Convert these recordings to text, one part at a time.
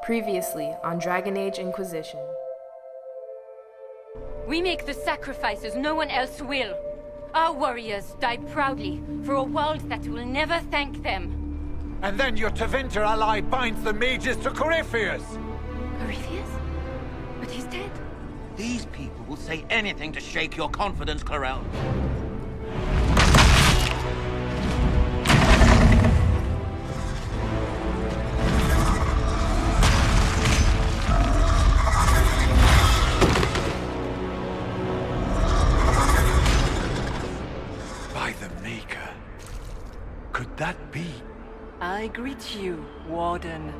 Previously on Dragon Age Inquisition. We make the sacrifices no one else will. Our warriors die proudly for a world that will never thank them. And then your Tevinter ally binds the mages to Corypheus! Corypheus? But he's dead. These people will say anything to shake your confidence, Clarel. By the Maker. Could that be? I greet you, Warden.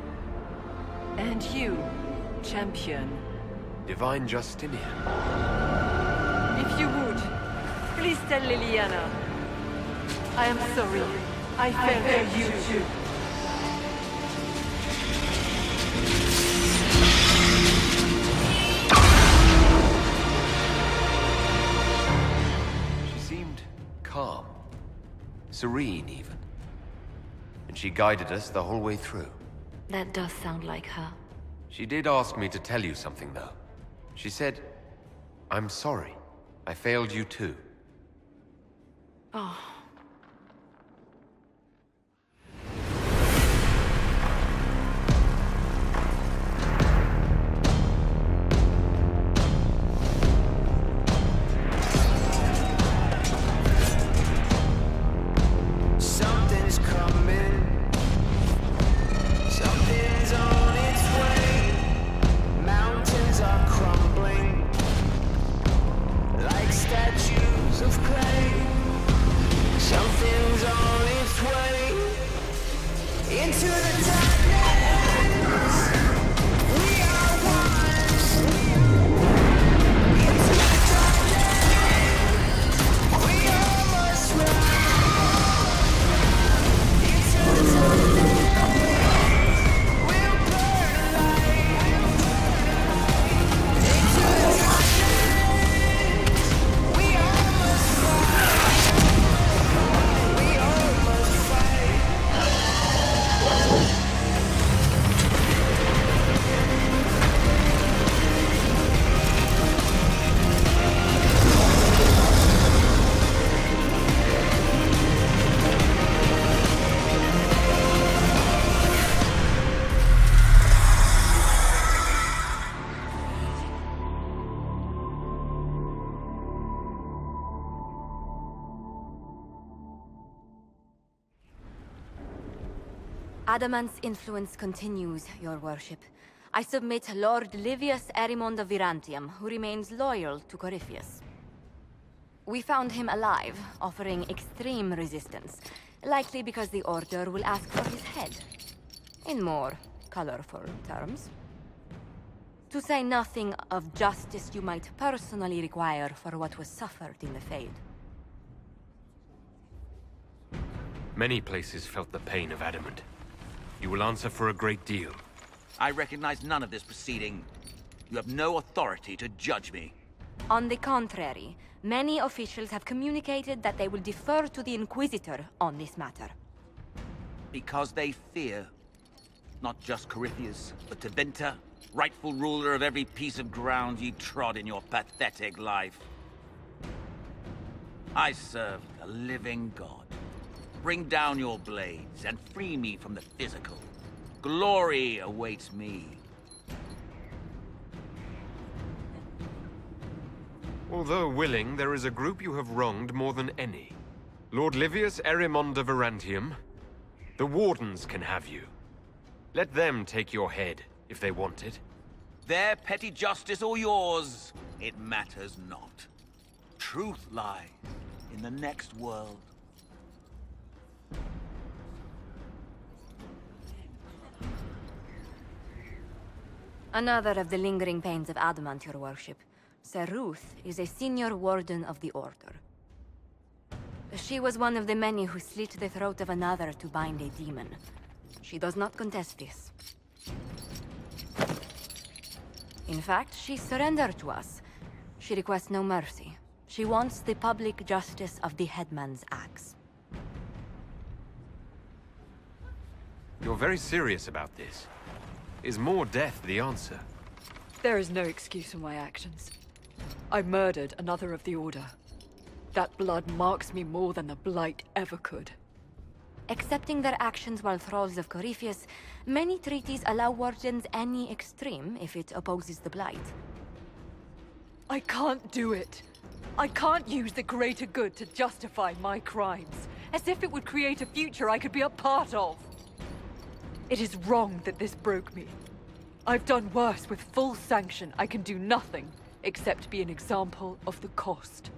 And you, Champion. Divine Justinian. If you would, please tell Liliana. I am sorry. I fell for you too. She seemed calm. Serene, even. And she guided us the whole way through. That does sound like her. She did ask me to tell you something, though. She said, "I'm sorry. I failed you too." Oh. Something's coming. Something's on its way. Mountains are crumbling like statues of clay. Something's on its way into the darkness. We are one. Into the darkness. We all must run. Into the darkness. We'll burn alive. Into the darkness. We all must fight. We all must fight. Adamant's influence continues, your worship. I submit Lord Livius Erimond of Virantium, who remains loyal to Corypheus. We found him alive, offering extreme resistance, likely because the Order will ask for his head. In more colorful terms. To say nothing of justice you might personally require for what was suffered in the Fade. Many places felt the pain of Adamant. You will answer for a great deal. I recognize none of this proceeding. You have no authority to judge me. On the contrary, many officials have communicated that they will defer to the Inquisitor on this matter. Because they fear. Not just Corypheus, but Tevinter, rightful ruler of every piece of ground ye trod in your pathetic life. I serve the living God. Bring down your blades and free me from the physical. Glory awaits me. Although willing, there is a group you have wronged more than any. Lord Livius Erimond of Virantium. The Wardens can have you. Let them take your head, if they want it. Their petty justice or yours, it matters not. Truth lies in the next world. Another of the lingering pains of Adamant, your worship. Sir Ruth is a senior warden of the Order. She was one of the many who slit the throat of another to bind a demon. She does not contest this. In fact, she surrendered to us. She requests no mercy. She wants the public justice of the headman's axe. You're very serious about this. Is more death the answer? There is no excuse for my actions. I murdered another of the Order. That blood marks me more than the Blight ever could. Accepting their actions while thralls of Corypheus, many treaties allow wardens any extreme if it opposes the Blight. I can't do it. I can't use the greater good to justify my crimes, as if it would create a future I could be a part of. It is wrong that this broke me. I've done worse with full sanction. I can do nothing except be an example of the cost.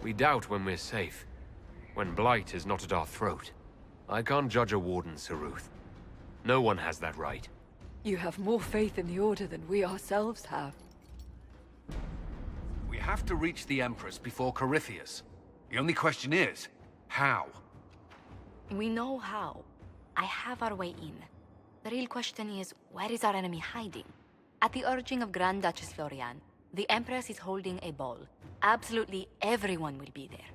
We doubt when we're safe. When Blight is not at our throat. I can't judge a warden, Saruth. No one has that right. You have more faith in the Order than we ourselves have. We have to reach the Empress before Corypheus. The only question is, how? We know how. I have our way in. The real question is, where is our enemy hiding? At the urging of Grand Duchess Florian, the Empress is holding a ball. Absolutely everyone will be there.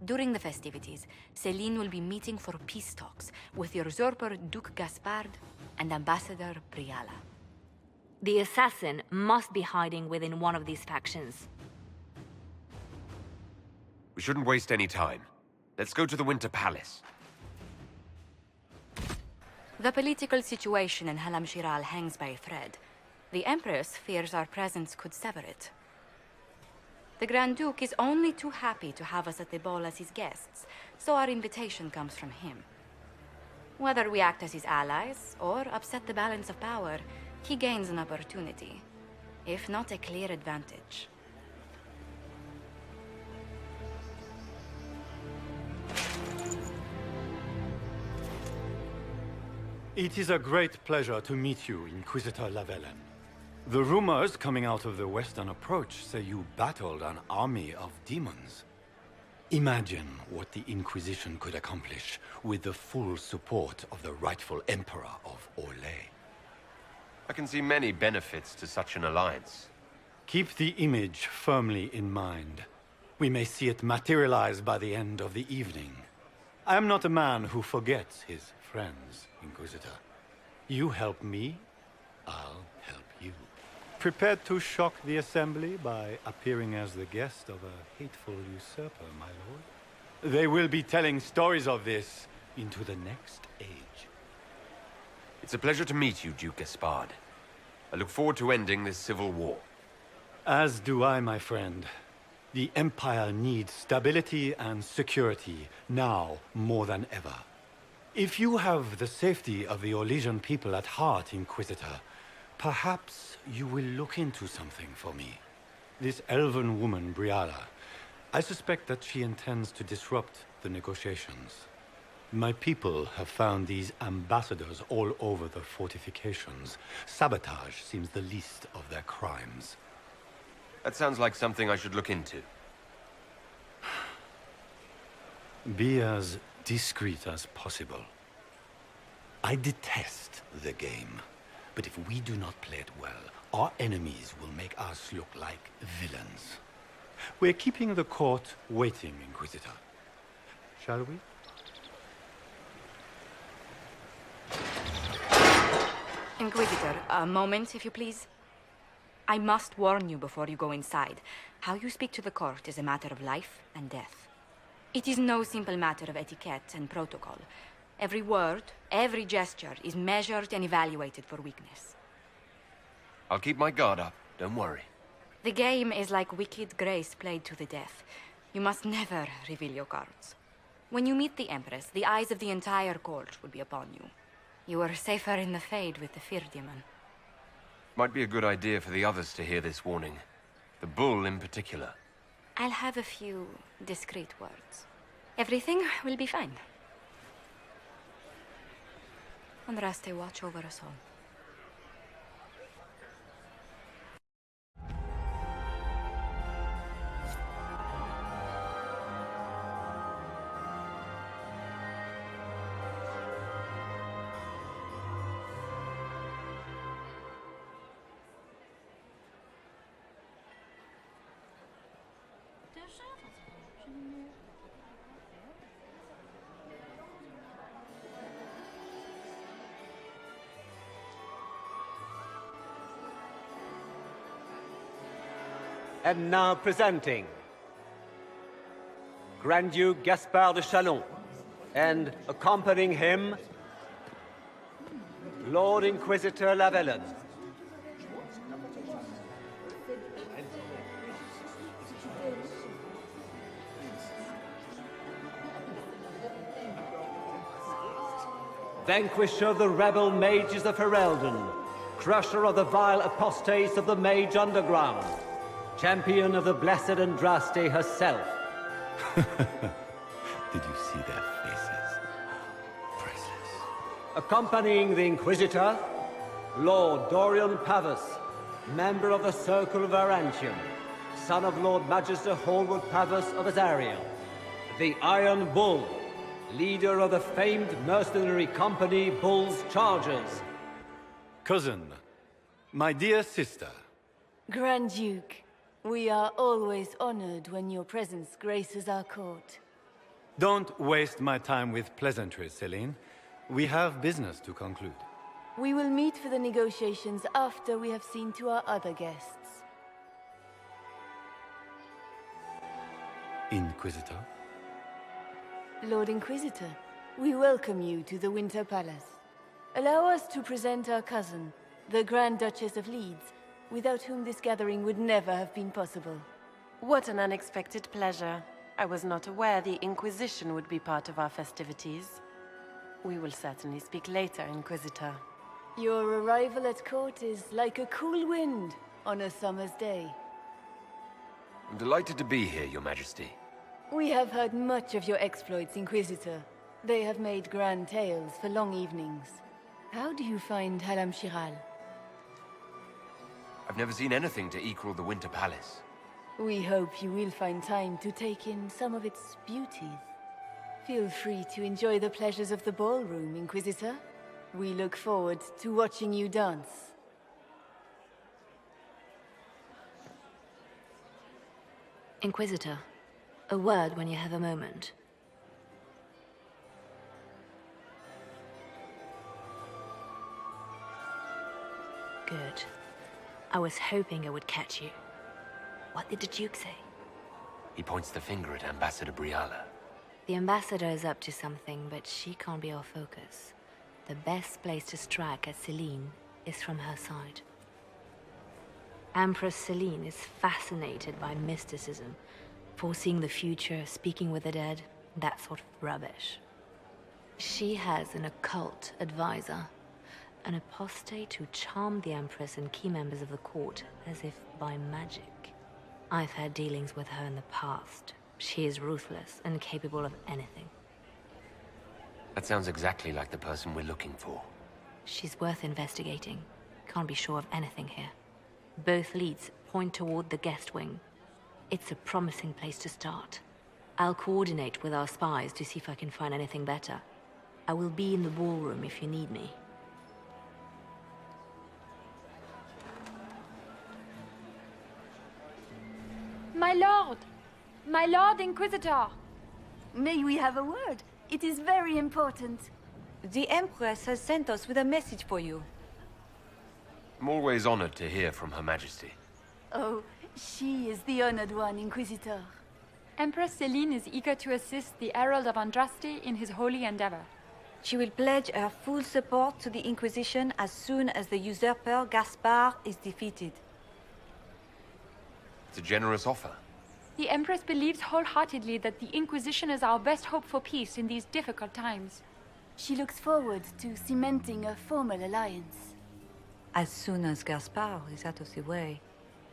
During the festivities, Celine will be meeting for peace talks with the usurper Duke Gaspard and Ambassador Briala. The assassin must be hiding within one of these factions. We shouldn't waste any time. Let's go to the Winter Palace. The political situation in Halam Shiral hangs by a thread. The Empress fears our presence could sever it. The Grand Duke is only too happy to have us at the ball as his guests, so our invitation comes from him. Whether we act as his allies or upset the balance of power, he gains an opportunity, if not a clear advantage. It is a great pleasure to meet you, Inquisitor Lavellen. The rumors coming out of the Western Approach say you battled an army of demons. Imagine what the Inquisition could accomplish with the full support of the rightful Emperor of Orlais. I can see many benefits to such an alliance. Keep the image firmly in mind. We may see it materialize by the end of the evening. I am not a man who forgets his friends, Inquisitor. You help me, I'll help you. Prepared to shock the Assembly by appearing as the guest of a hateful usurper, my lord? They will be telling stories of this into the next age. It's a pleasure to meet you, Duke Gaspard. I look forward to ending this civil war. As do I, my friend. The Empire needs stability and security, now more than ever. If you have the safety of the Orlesian people at heart, Inquisitor, perhaps you will look into something for me. This elven woman, Briala, I suspect that she intends to disrupt the negotiations. My people have found these ambassadors all over the fortifications. Sabotage seems the least of their crimes. That sounds like something I should look into. Be as discreet as possible. I detest the game, but if we do not play it well, our enemies will make us look like villains. We're keeping the court waiting, Inquisitor. Shall we? Inquisitor, a moment, if you please. I must warn you before you go inside. How you speak to the court is a matter of life and death. It is no simple matter of etiquette and protocol. Every word, every gesture is measured and evaluated for weakness. I'll keep my guard up, don't worry. The game is like Wicked Grace played to the death. You must never reveal your cards. When you meet the Empress, the eyes of the entire court will be upon you. You are safer in the Fade with the Fear Demon. Might be a good idea for the others to hear this warning. The bull in particular. I'll have a few discreet words. Everything will be fine. Andraste, watch over us all. And now presenting Grand Duke Gaspard de Chalon, and accompanying him, Lord Inquisitor Lavellan. Vanquisher of the rebel mages of Ferelden, crusher of the vile apostates of the Mage Underground, champion of the blessed Andraste herself. Did you see their faces? Priceless. Accompanying the Inquisitor, Lord Dorian Pavus, member of the Circle of Varantium, son of Lord Magister Hallward Pavus of Azariel, the Iron Bull, leader of the famed mercenary company Bull's Chargers. Cousin, my dear sister. Grand Duke, we are always honored when your presence graces our court. Don't waste my time with pleasantries, Celine. We have business to conclude. We will meet for the negotiations after we have seen to our other guests. Inquisitor? Lord Inquisitor, we welcome you to the Winter Palace. Allow us to present our cousin, the Grand Duchess of Leeds, without whom this gathering would never have been possible. What an unexpected pleasure. I was not aware the Inquisition would be part of our festivities. We will certainly speak later, Inquisitor. Your arrival at court is like a cool wind on a summer's day. I'm delighted to be here, Your Majesty. We have heard much of your exploits, Inquisitor. They have made grand tales for long evenings. How do you find Halam Shiral? I've never seen anything to equal the Winter Palace. We hope you will find time to take in some of its beauties. Feel free to enjoy the pleasures of the ballroom, Inquisitor. We look forward to watching you dance. Inquisitor, a word when you have a moment. Good. I was hoping I would catch you. What did the Duke say? He points the finger at Ambassador Briala. The Ambassador is up to something, but she can't be our focus. The best place to strike at Celine is from her side. Empress Celine is fascinated by mysticism, foreseeing the future, speaking with the dead, that sort of rubbish. She has an occult advisor, an apostate who charmed the Empress and key members of the court as if by magic. I've had dealings with her in the past. She is ruthless and capable of anything. That sounds exactly like the person we're looking for. She's worth investigating. Can't be sure of anything here. Both leads point toward the guest wing. It's a promising place to start. I'll coordinate with our spies to see if I can find anything better. I will be in the ballroom if you need me. My lord! My lord Inquisitor! May we have a word? It is very important. The Empress has sent us with a message for you. I'm always honored to hear from Her Majesty. Oh, she is the honored one, Inquisitor. Empress Celine is eager to assist the Herald of Andraste in his holy endeavor. She will pledge her full support to the Inquisition as soon as the usurper Gaspard is defeated. It's a generous offer. The Empress believes wholeheartedly that the Inquisition is our best hope for peace in these difficult times. She looks forward to cementing a formal alliance. As soon as Gaspard is out of the way.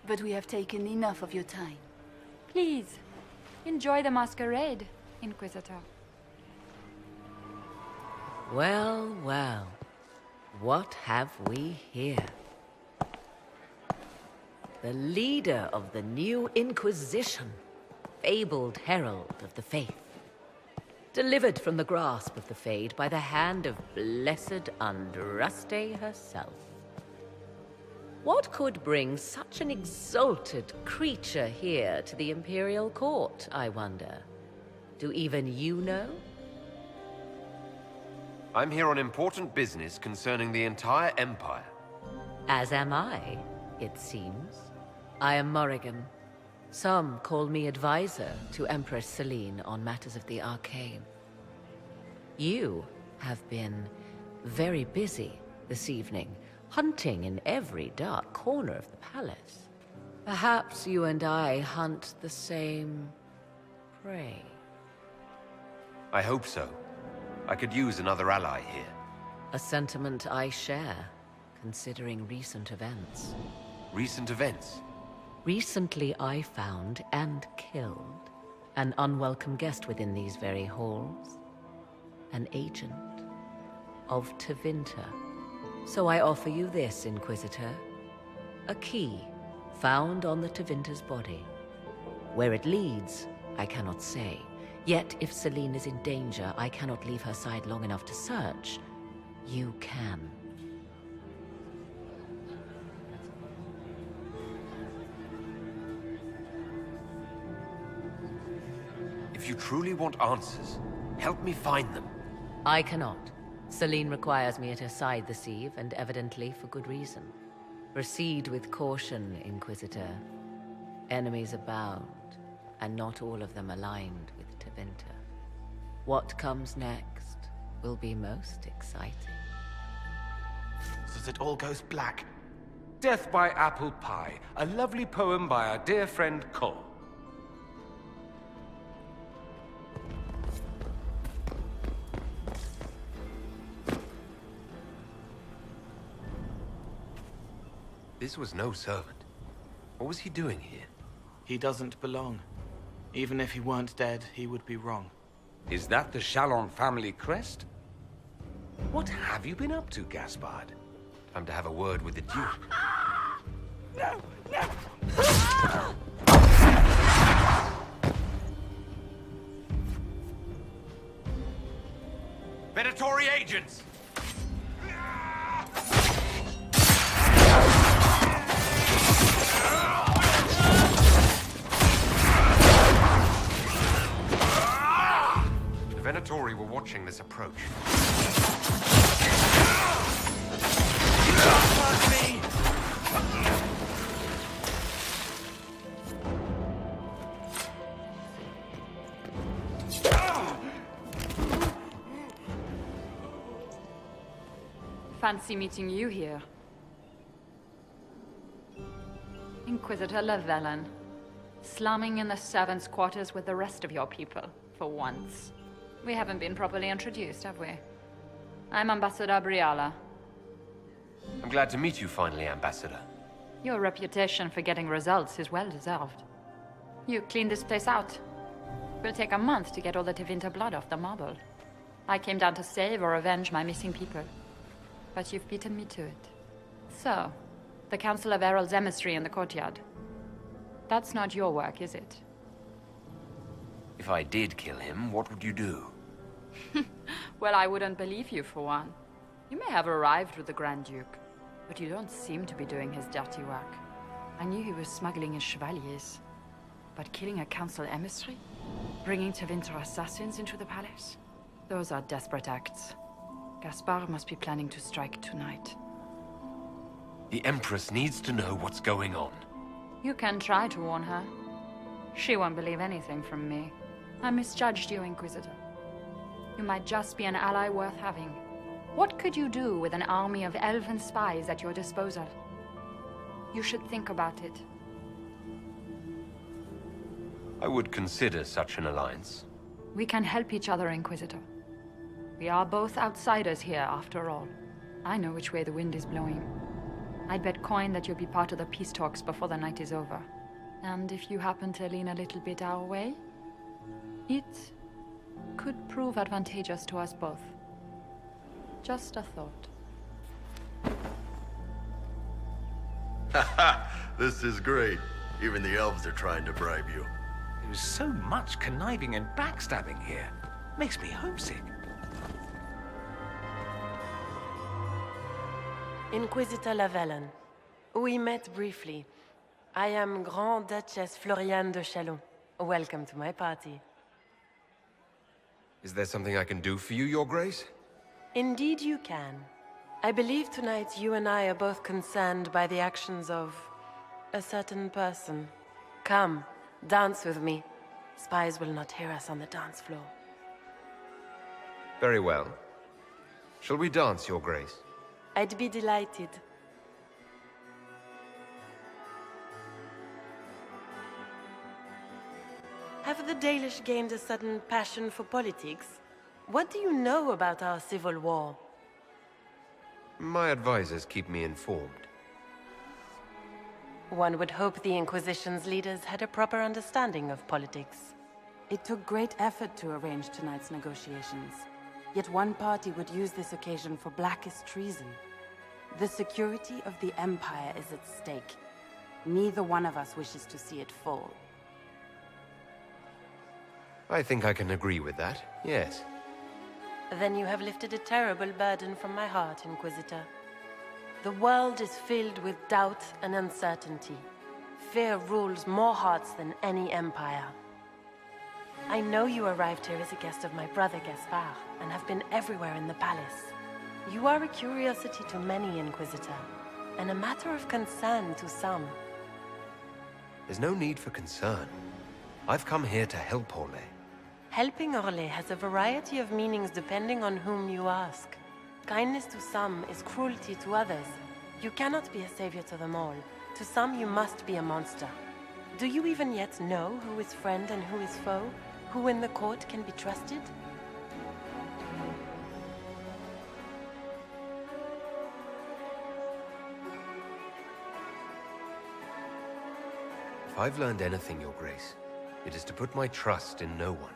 But we have taken enough of your time. Please, enjoy the masquerade, Inquisitor. Well, well. What have we here? The leader of the new Inquisition, fabled herald of the faith. Delivered from the grasp of the Fade by the hand of blessed Andraste herself. What could bring such an exalted creature here to the Imperial Court, I wonder? Do even you know? I'm here on important business concerning the entire Empire. As am I, it seems. I am Morrigan, Some call me advisor to Empress Celine on matters of the arcane. You have been very busy this evening, hunting in every dark corner of the palace. Perhaps you and I hunt the same prey. I hope so. I could use another ally here. A sentiment I share, considering recent events. Recent events? Recently I found and killed an unwelcome guest within these very halls. An agent of Tevinter. So I offer you this, Inquisitor. A key found on the Tevinter's body. Where it leads, I cannot say. Yet if Celine is in danger, I cannot leave her side long enough to search. You can. If you truly want answers, help me find them. I cannot. Celine requires me at her side this eve, and evidently for good reason. Proceed with caution, Inquisitor. Enemies abound, and not all of them aligned with Tevinter. What comes next will be most exciting. So it all goes black. Death by Apple Pie, a lovely poem by our dear friend Cole. This was no servant. What was he doing here? He doesn't belong. Even if he weren't dead, he would be wrong. Is that the Chalon family crest? What have you been up to, Gaspard? Time to have a word with the Duke. No! No! Predatory agents! The Venatori were watching this approach. Fancy meeting you here. Inquisitor Llewellyn. Slumming in the servants' quarters with the rest of your people, for once. We haven't been properly introduced, have we? I'm Ambassador Briala. I'm glad to meet you finally, Ambassador. Your reputation for getting results is well deserved. You cleaned this place out. Will take a month to get all the Tevinter blood off the marble. I came down to save or avenge my missing people. But you've beaten me to it. So, the Council of Errol's emissary in the courtyard. That's not your work, is it? If I did kill him, what would you do? Well, I wouldn't believe you, for one. You may have arrived with the Grand Duke, but you don't seem to be doing his dirty work. I knew he was smuggling his chevaliers. But killing a council emissary? Bringing Tevinter assassins into the palace? Those are desperate acts. Gaspard must be planning to strike tonight. The Empress needs to know what's going on. You can try to warn her. She won't believe anything from me. I misjudged you, Inquisitor. You might just be an ally worth having. What could you do with an army of elven spies at your disposal? You should think about it. I would consider such an alliance. We can help each other, Inquisitor. We are both outsiders here, after all. I know which way the wind is blowing. I'd bet coin that you'll be part of the peace talks before the night is over. And if you happen to lean a little bit our way, it could prove advantageous to us both. Just a thought. Haha, this is great. Even the elves are trying to bribe you. There's so much conniving and backstabbing here. Makes me homesick. Inquisitor Llewellyn. We met briefly. I am Grand Duchess Floriane de Chalon. Welcome to my party. Is there something I can do for you, Your Grace? Indeed you can. I believe tonight you and I are both concerned by the actions of a certain person. Come, Dance with me. Spies will not hear us on the dance floor. Very well. Shall we dance, Your Grace? I'd be delighted. Have the Dalish gained a sudden passion for politics? What do you know about our civil war? My advisors keep me informed. One would hope the Inquisition's leaders had a proper understanding of politics. It took great effort to arrange tonight's negotiations. Yet one party would use this occasion for blackest treason. The security of the Empire is at stake. Neither one of us wishes to see it fall. I think I can agree with that, yes. Then you have lifted a terrible burden from my heart, Inquisitor. The world is filled with doubt and uncertainty. Fear rules more hearts than any empire. I know you arrived here as a guest of my brother Gaspard, and have been everywhere in the palace. You are a curiosity to many, Inquisitor, and a matter of concern to some. There's no need for concern. I've come here to help Orlais. Helping Orlais has a variety of meanings depending on whom you ask. Kindness to some is cruelty to others. You cannot be a savior to them all. To some you must be a monster. Do you even yet know who is friend and who is foe? Who in the court can be trusted? If I've learned anything, Your Grace, it is to put my trust in no one.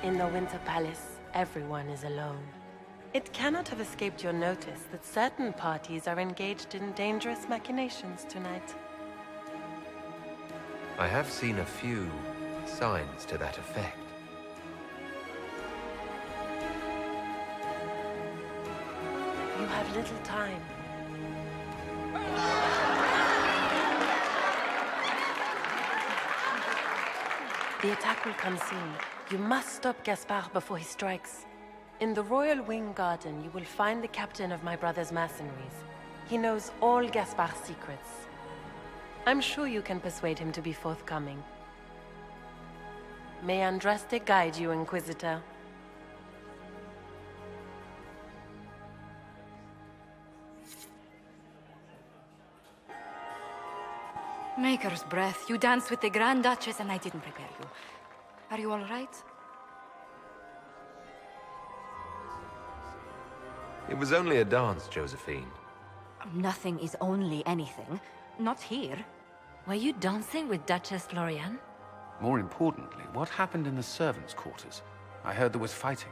In the Winter Palace, everyone is alone. It cannot have escaped your notice that certain parties are engaged in dangerous machinations tonight. I have seen a few signs to that effect. You have little time. The attack will come soon. You must stop Gaspard before he strikes. In the Royal Wing Garden, you will find the captain of my brother's mercenaries. He knows all Gaspard's secrets. I'm sure you can persuade him to be forthcoming. May Andraste guide you, Inquisitor. Maker's breath. You danced with the Grand Duchess and I didn't prepare you. Are you all right? It was only a dance, Josephine. Nothing is only anything. Not here. Were you dancing with Duchess Florian? More importantly, what happened in the servants' quarters? I heard there was fighting.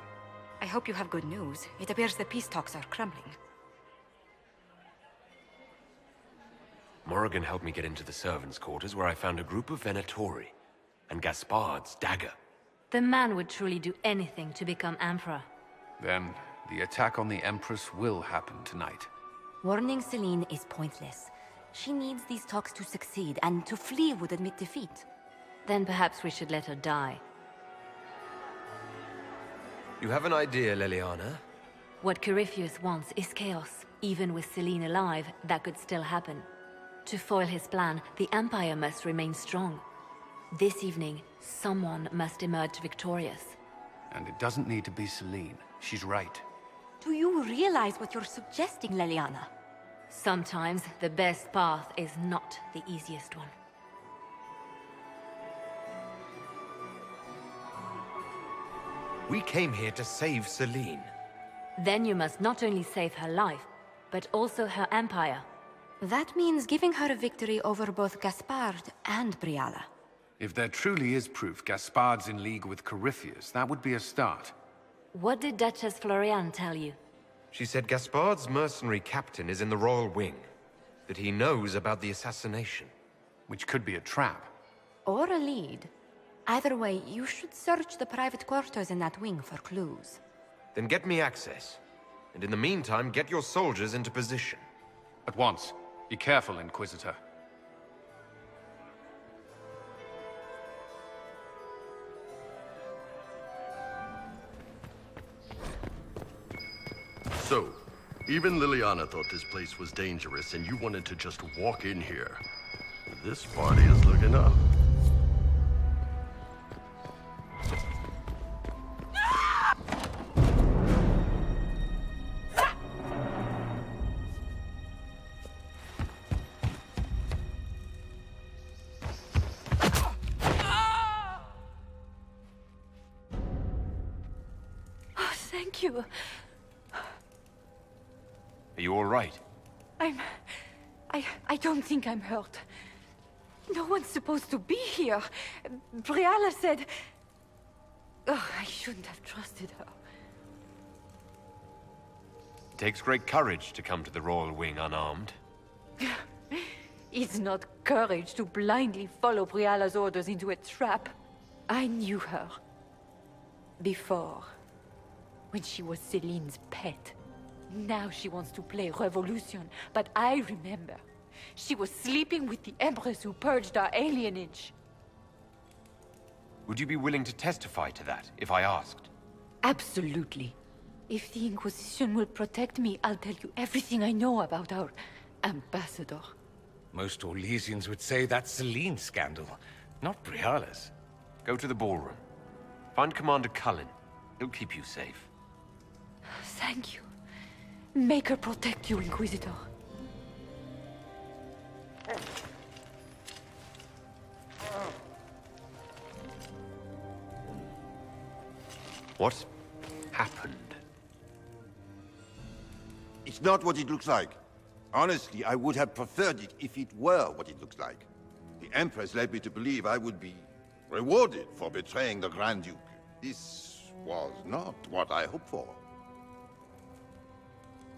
I hope you have good news. It appears the peace talks are crumbling. Morrigan helped me get into the servants' quarters where I found a group of Venatori and Gaspard's dagger. The man would truly do anything to become Emperor. Then, the attack on the Empress will happen tonight. Warning Celine is pointless. She needs these talks to succeed, and to flee would admit defeat. Then perhaps we should let her die. You have an idea, Leliana? What Corypheus wants is chaos. Even with Celine alive, that could still happen. To foil his plan, the Empire must remain strong. This evening, someone must emerge victorious. And it doesn't need to be Celine. She's right. Do you realize what you're suggesting, Leliana? Sometimes the best path is not the easiest one. We came here to save Celine. Then you must not only save her life, but also her empire. That means giving her a victory over both Gaspard and Briala. If there truly is proof Gaspard's in league with Corypheus, that would be a start. What did Duchess Florian tell you? She said Gaspard's mercenary captain is in the Royal Wing. That he knows about the assassination. Which could be a trap. Or a lead. Either way, you should search the private quarters in that wing for clues. Then get me access. And in the meantime, get your soldiers into position. At once. Be careful, Inquisitor. So, even Liliana thought this place was dangerous, and you wanted to just walk in here. This party is looking up. Thank you. Are you all right? I don't think I'm hurt. No one's supposed to be here. Briala said... Oh, I shouldn't have trusted her. It takes great courage to come to the Royal Wing unarmed. It's not courage to blindly follow Briala's orders into a trap. I knew her. Before. When she was Celine's pet. Now she wants to play revolution, but I remember. She was sleeping with the Empress who purged our alienage. Would you be willing to testify to that, if I asked? Absolutely. If the Inquisition will protect me, I'll tell you everything I know about our ambassador. Most Orlesians would say that's Celine's scandal, not Briala's. Go to the ballroom. Find Commander Cullen. He'll keep you safe. Thank you. Make her protect you, Inquisitor. What happened? It's not what it looks like. Honestly, I would have preferred it if it were what it looks like. The Empress led me to believe I would be rewarded for betraying the Grand Duke. This was not what I hoped for.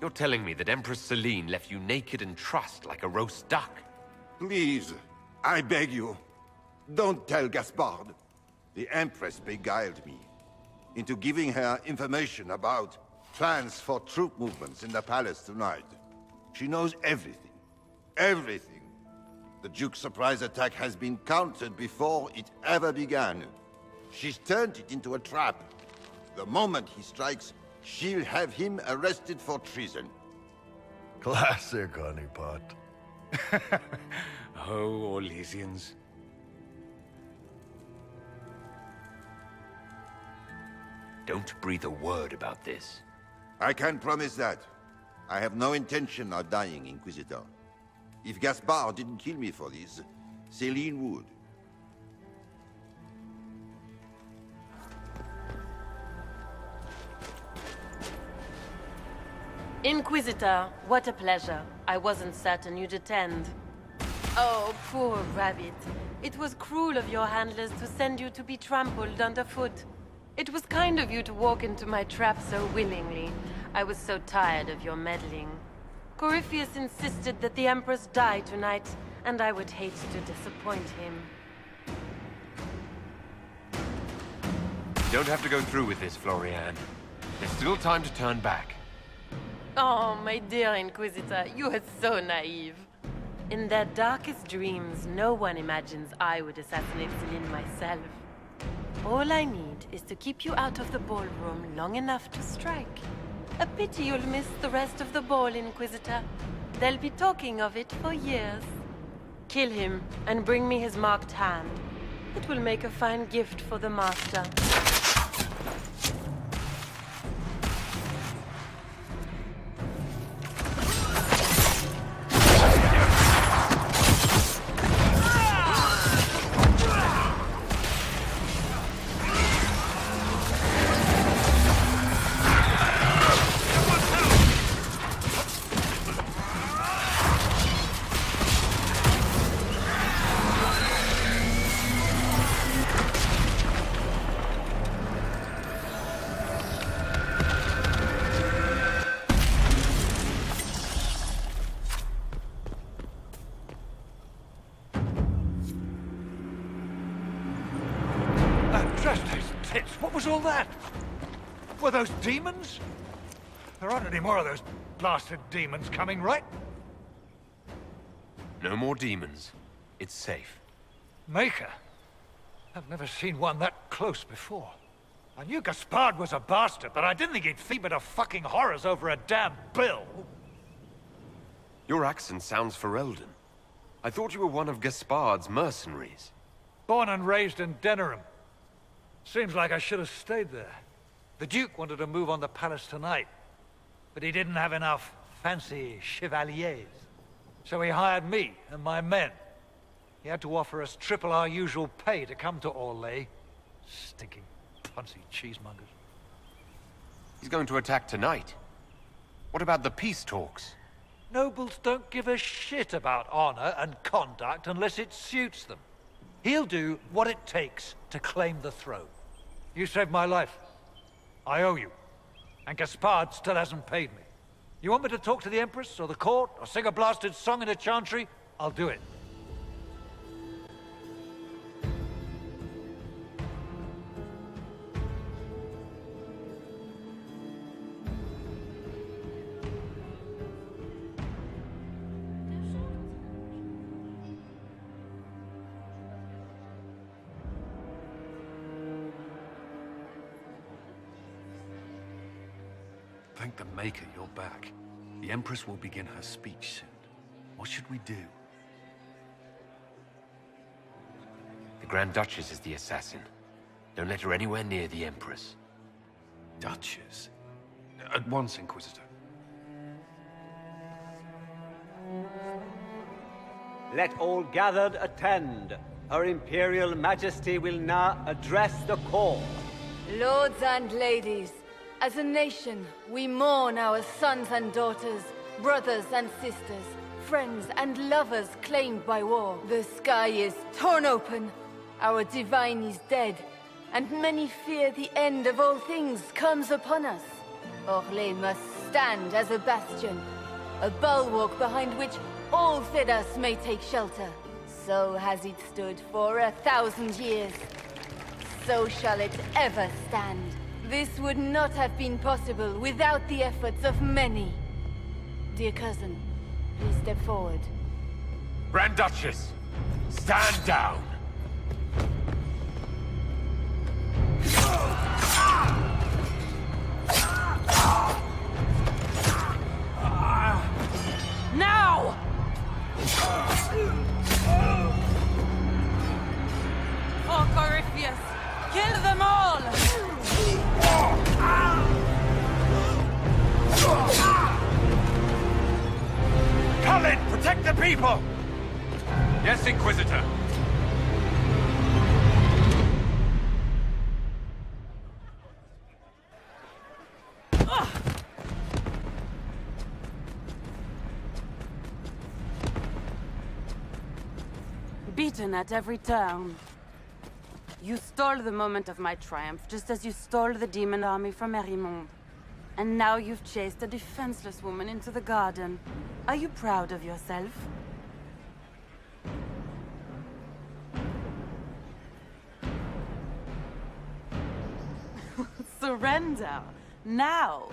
You're telling me that Empress Celine left you naked and trussed like a roast duck? Please, I beg you, don't tell Gaspard. The Empress beguiled me into giving her information about plans for troop movements in the palace tonight. She knows everything. Everything. The Duke's surprise attack has been countered before it ever began. She's turned it into a trap. The moment he strikes, she'll have him arrested for treason. Classic, honeypot. Oh, Orlesians. Don't breathe a word about this. I can promise that. I have no intention of dying, Inquisitor. If Gaspard didn't kill me for this, Celine would. Inquisitor, what a pleasure. I wasn't certain you'd attend. Oh, poor rabbit. It was cruel of your handlers to send you to be trampled underfoot. It was kind of you to walk into my trap so willingly. I was so tired of your meddling. Corypheus insisted that the Empress die tonight, and I would hate to disappoint him. You don't have to go through with this, Florian. There's still time to turn back. Oh, my dear Inquisitor, you are so naive. In their darkest dreams, no one imagines I would assassinate Celine myself. All I need is to keep you out of the ballroom long enough to strike. A pity you'll miss the rest of the ball, Inquisitor. They'll be talking of it for years. Kill him and bring me his marked hand. It will make a fine gift for the Master. What was all that? Were those demons? There aren't any more of those blasted demons coming, right? No more demons. It's safe. Maker? I've never seen one that close before. I knew Gaspard was a bastard, but I didn't think he'd feed me to fucking horrors over a damn bill. Your accent sounds Ferelden. I thought you were one of Gaspard's mercenaries. Born and raised in Denerim. Seems like I should have stayed there. The Duke wanted to move on the palace tonight, but he didn't have enough fancy chevaliers. So he hired me and my men. He had to offer us triple our usual pay to come to Orlais. Stinking punsy cheesemongers. He's going to attack tonight. What about the peace talks? Nobles don't give a shit about honor and conduct unless it suits them. He'll do what it takes to claim the throne. You saved my life. I owe you. And Gaspard still hasn't paid me. You want me to talk to the Empress, or the court, or sing a blasted song in a chantry? I'll do it. Thank the Maker you're back. The Empress will begin her speech soon. What should we do? The Grand Duchess is the assassin. Don't let her anywhere near the Empress. Duchess? At once, Inquisitor. Let all gathered attend. Her Imperial Majesty will now address the court. Lords and ladies, as a nation, we mourn our sons and daughters, brothers and sisters, friends and lovers claimed by war. The sky is torn open, our divine is dead, and many fear the end of all things comes upon us. Orlais must stand as a bastion, a bulwark behind which all Thedas may take shelter. So has it stood for 1,000 years. So shall it ever stand. This would not have been possible without the efforts of many. Dear cousin, please step forward. Grand Duchess, stand down! Now! For Corypheus, kill them all! Cullen, protect the people! Yes, Inquisitor. Beaten at every turn. You stole the moment of my triumph, just as you stole the demon army from Erimond. And now you've chased a defenseless woman into the garden. Are you proud of yourself? Surrender! Now!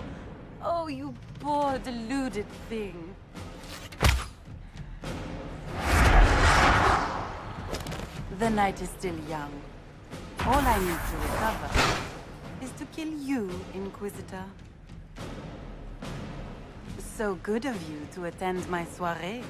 Oh, you poor, deluded thing. The night is still young. All I need to recover is to kill you, Inquisitor. So good of you to attend my soirée.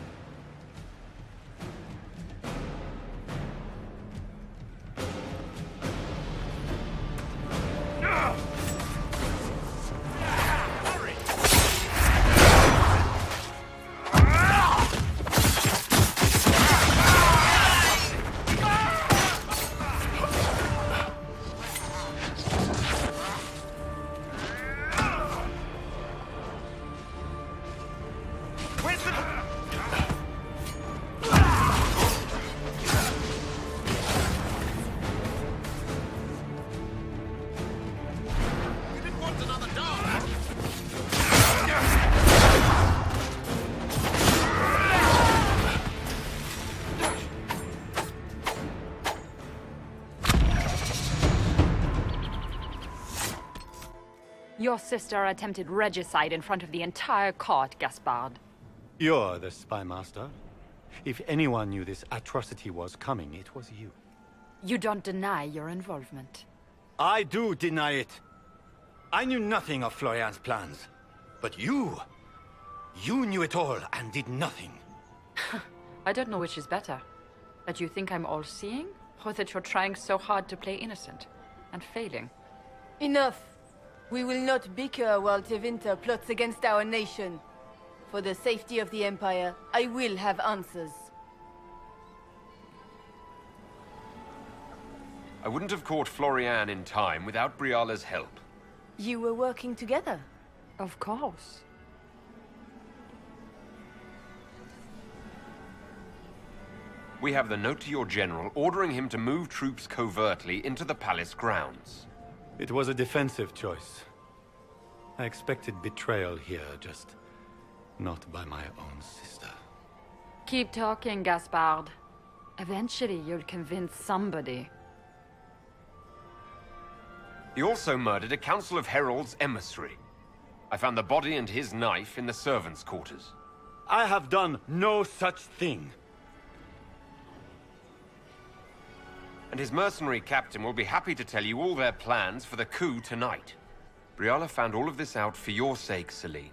Your sister attempted regicide in front of the entire court, Gaspard. You're the spy master. If anyone knew this atrocity was coming, it was you. You don't deny your involvement. I do deny it. I knew nothing of Florian's plans. But you knew it all and did nothing. I don't know which is better. That you think I'm all-seeing, or that you're trying so hard to play innocent and failing. Enough. We will not bicker while Tevinter plots against our nation. For the safety of the Empire, I will have answers. I wouldn't have caught Florian in time without Briala's help. You were working together? Of course. We have the note to your general ordering him to move troops covertly into the palace grounds. It was a defensive choice. I expected betrayal here, just not by my own sister. Keep talking, Gaspard. Eventually, you'll convince somebody. He also murdered a Council of Heralds emissary. I found the body and his knife in the servants' quarters. I have done no such thing. And his mercenary captain will be happy to tell you all their plans for the coup tonight. Briala found all of this out for your sake, Celine.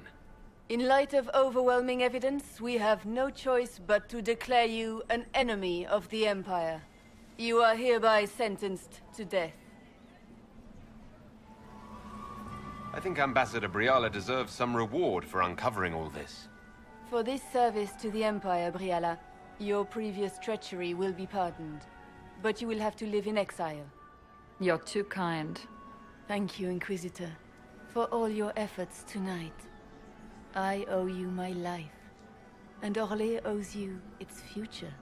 In light of overwhelming evidence, we have no choice but to declare you an enemy of the Empire. You are hereby sentenced to death. I think Ambassador Briala deserves some reward for uncovering all this. For this service to the Empire, Briala, your previous treachery will be pardoned. But you will have to live in exile. You're too kind. Thank you, Inquisitor, for all your efforts tonight. I owe you my life, and Orlais owes you its future.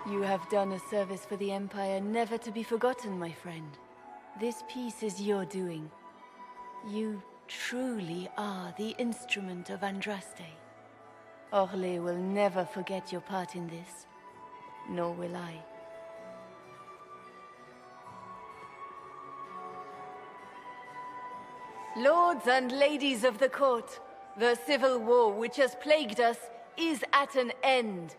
You have done a service for the Empire never to be forgotten, my friend. This piece is your doing. You truly are the instrument of Andraste. Orlais will never forget your part in this, nor will I. Lords and ladies of the court, the civil war which has plagued us is at an end.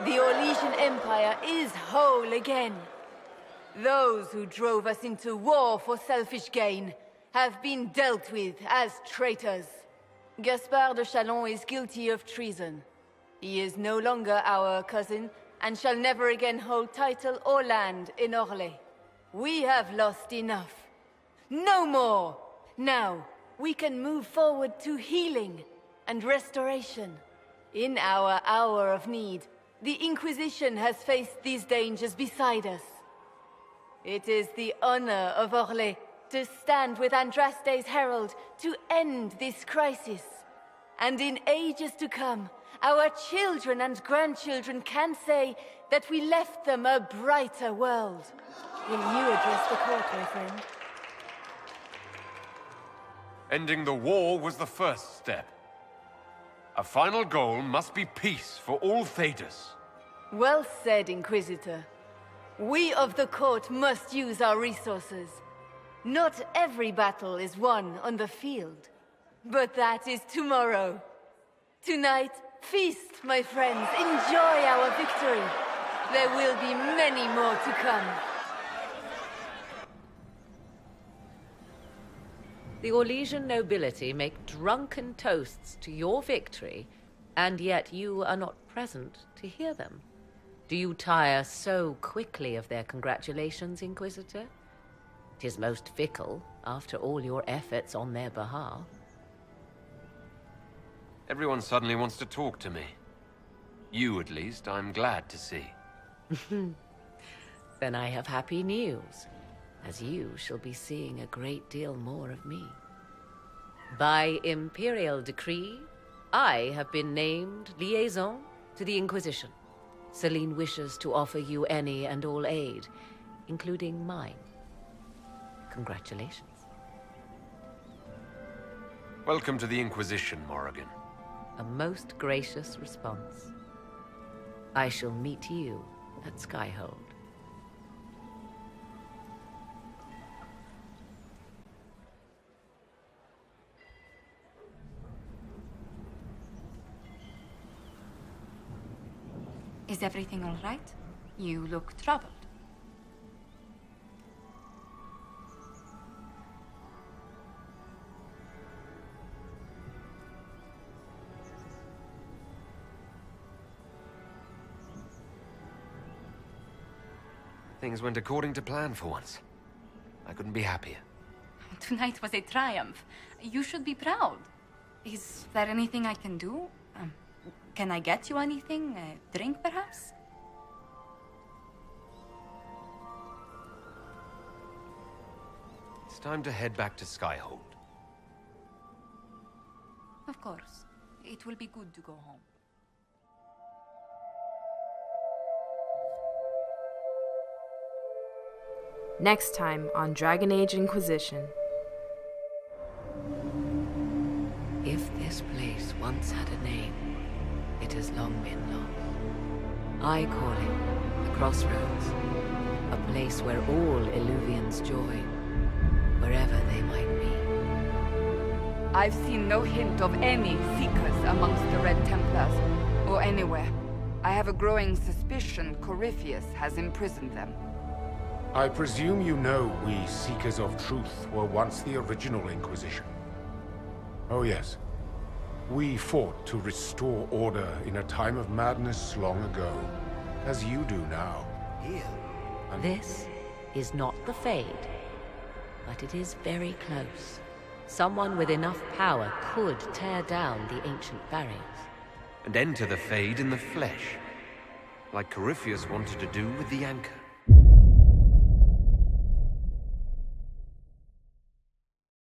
The Orlesian Empire is whole again. Those who drove us into war for selfish gain have been dealt with as traitors. Gaspard de Chalon is guilty of treason. He is no longer our cousin, and shall never again hold title or land in Orlais. We have lost enough. No more! Now, we can move forward to healing and restoration. In our hour of need, the Inquisition has faced these dangers beside us. It is the honor of Orlais to stand with Andraste's herald to end this crisis. And in ages to come, our children and grandchildren can say that we left them a brighter world. Will you address the court, my friend? Ending the war was the first step. A final goal must be peace for all Thedas. Well said, Inquisitor. We of the court must use our resources. Not every battle is won on the field. But that is tomorrow. Tonight, feast, my friends. Enjoy our victory. There will be many more to come. The Orlesian nobility make drunken toasts to your victory, and yet you are not present to hear them. Do you tire so quickly of their congratulations, Inquisitor? 'Tis most fickle, after all your efforts on their behalf. Everyone suddenly wants to talk to me. You, at least, I'm glad to see. Then I have happy news, as you shall be seeing a great deal more of me. By imperial decree, I have been named liaison to the Inquisition. Celine wishes to offer you any and all aid, including mine. Congratulations. Welcome to the Inquisition, Morrigan. A most gracious response. I shall meet you at Skyhold. Is everything all right? You look troubled. Things went according to plan for once. I couldn't be happier. Tonight was a triumph. You should be proud. Is there anything I can do? Can I get you anything? A drink, perhaps? It's time to head back to Skyhold. Of course. It will be good to go home. Next time on Dragon Age Inquisition. If this place once had a name, it has long been lost. I call it the Crossroads, a place where all Illuvians join, wherever they might be. I've seen no hint of any Seekers amongst the Red Templars, or anywhere. I have a growing suspicion Corypheus has imprisoned them. I presume you know we Seekers of Truth were once the original Inquisition. Oh yes. We fought to restore order in a time of madness long ago, as you do now. Here. This is not the Fade, but it is very close. Someone with enough power could tear down the ancient barriers. And enter the Fade in the flesh, like Corypheus wanted to do with the Anchor.